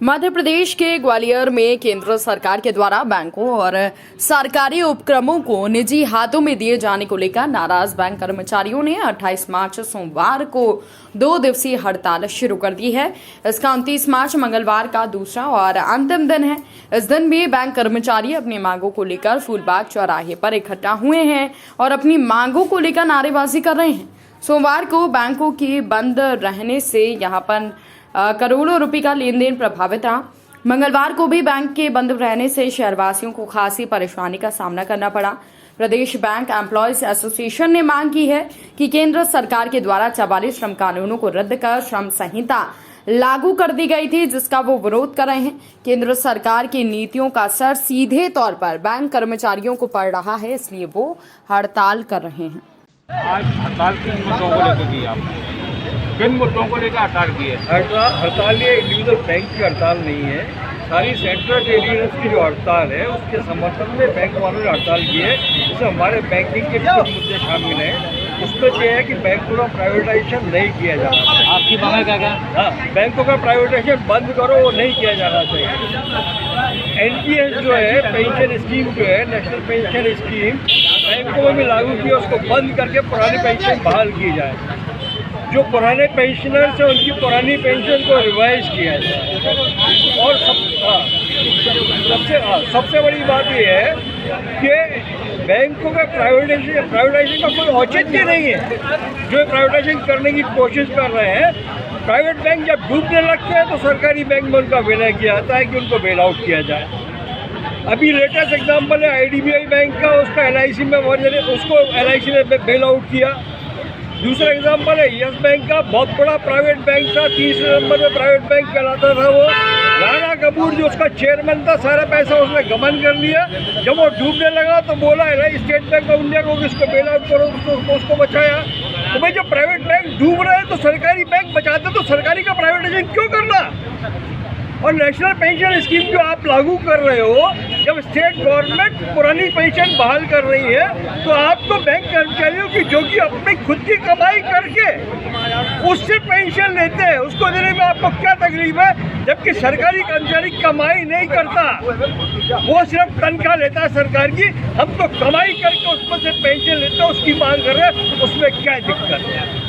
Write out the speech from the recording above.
मध्य प्रदेश के ग्वालियर में केंद्र सरकार के द्वारा बैंकों और सरकारी उपक्रमों को निजी हाथों में दिए जाने को लेकर नाराज बैंक कर्मचारियों ने 28 मार्च सोमवार को 2 दिवसीय हड़ताल शुरू कर दी है। इसका 29 मार्च मंगलवार का दूसरा और अंतिम दिन है। इस दिन भी बैंक कर्मचारी अपनी मांगों को लेकर फूलबाग चौराहे पर इकट्ठा हुए हैं और अपनी मांगों को लेकर नारेबाजी कर रहे हैं। सोमवार को बैंकों के बंद रहने से यहां पर करोड़ों रुपए का लेन देन प्रभावित रहा। मंगलवार को भी बैंक के बंद रहने से शहरवासियों को खासी परेशानी का सामना करना पड़ा। प्रदेश बैंक एम्प्लॉयज एसोसिएशन ने मांग की है कि केंद्र सरकार के द्वारा 44 श्रम कानूनों को रद्द कर श्रम संहिता लागू कर दी गई थी, जिसका वो विरोध कर रहे हैं। केंद्र सरकार की नीतियों का असर सीधे तौर पर बैंक कर्मचारियों को पड़ रहा है, इसलिए वो हड़ताल कर रहे हैं। आज हड़ताल किन मुद्दों को लेकर की आपने? किन मुद्दों को लेकर हड़ताल की है? हड़ताल ये इंडिविजुअल बैंक की हड़ताल नहीं है। सारी सेंट्रल क्रेडिटर्स की जो हड़ताल है उसके समर्थन में बैंक वालों ने हड़ताल की है। इसमें हमारे बैंकिंग के कुछ मुद्दे शामिल हैं। उसमें यह है कि बैंकों का प्राइवेटाइजेशन नहीं किया जाना चाहिए। आपकी मांग क्या क्या? हाँ, बैंकों का प्राइवेटाइजेशन बंद करो, वो नहीं किया जाना चाहिए। एनपीएस जो है, पेंशन स्कीम जो है, नेशनल पेंशन स्कीम, बैंकों में भी लागू की, उसको बंद करके पुरानी पेंशन बहाल की जाए। जो पुराने पेंशनर्स हैं उनकी पुरानी पेंशन को रिवाइज किया जाए। और सबसे बड़ी बात यह है कि बैंकों का प्राइवेटाइजेशन का कोई औचित्य नहीं है। जो प्राइवेटाइजेशन करने की कोशिश कर रहे हैं, प्राइवेट बैंक जब डूबने लगते हैं तो सरकारी बैंक में उनका विलय किया जाता है कि उनको बेल आउट किया जाए। अभी लेटेस्ट एग्जाम्पल है IDBI बैंक का, उसका LIC में उसको LIC ने बेल आउट किया। दूसरा एग्जाम्पल है यस बैंक का, बहुत बड़ा प्राइवेट बैंक था, तीसरे नंबर में प्राइवेट बैंक कहलाता था वो। राणा कपूर जो उसका चेयरमैन था, सारा पैसा उसने गबन कर लिया। जब वो डूबने लगा तो बोला स्टेट बैंक ऑफ इंडिया को इसको बेल आउट करो, उसको बचाया। तो भाई जब प्राइवेट बैंक डूब रहे हैं तो सरकारी बैंक बचाते, तो सरकारी का प्राइवेटाइजेशन क्यों करना? और नेशनल पेंशन स्कीम जो आप लागू कर रहे हो, जब स्टेट गवर्नमेंट पुरानी पेंशन बहाल कर रही है, तो आपको बैंक कर्मचारियों की जो कि अपनी खुद की कमाई करके उससे पेंशन लेते हैं, उसको देने में आपको क्या तकलीफ है? जबकि सरकारी कर्मचारी कमाई नहीं करता, वो सिर्फ तनख्वाह लेता है सरकार की। हम तो कमाई करके उसमें से पेंशन लेते हैं, उसकी मांग कर रहे हैं, उसमें क्या दिक्कत है?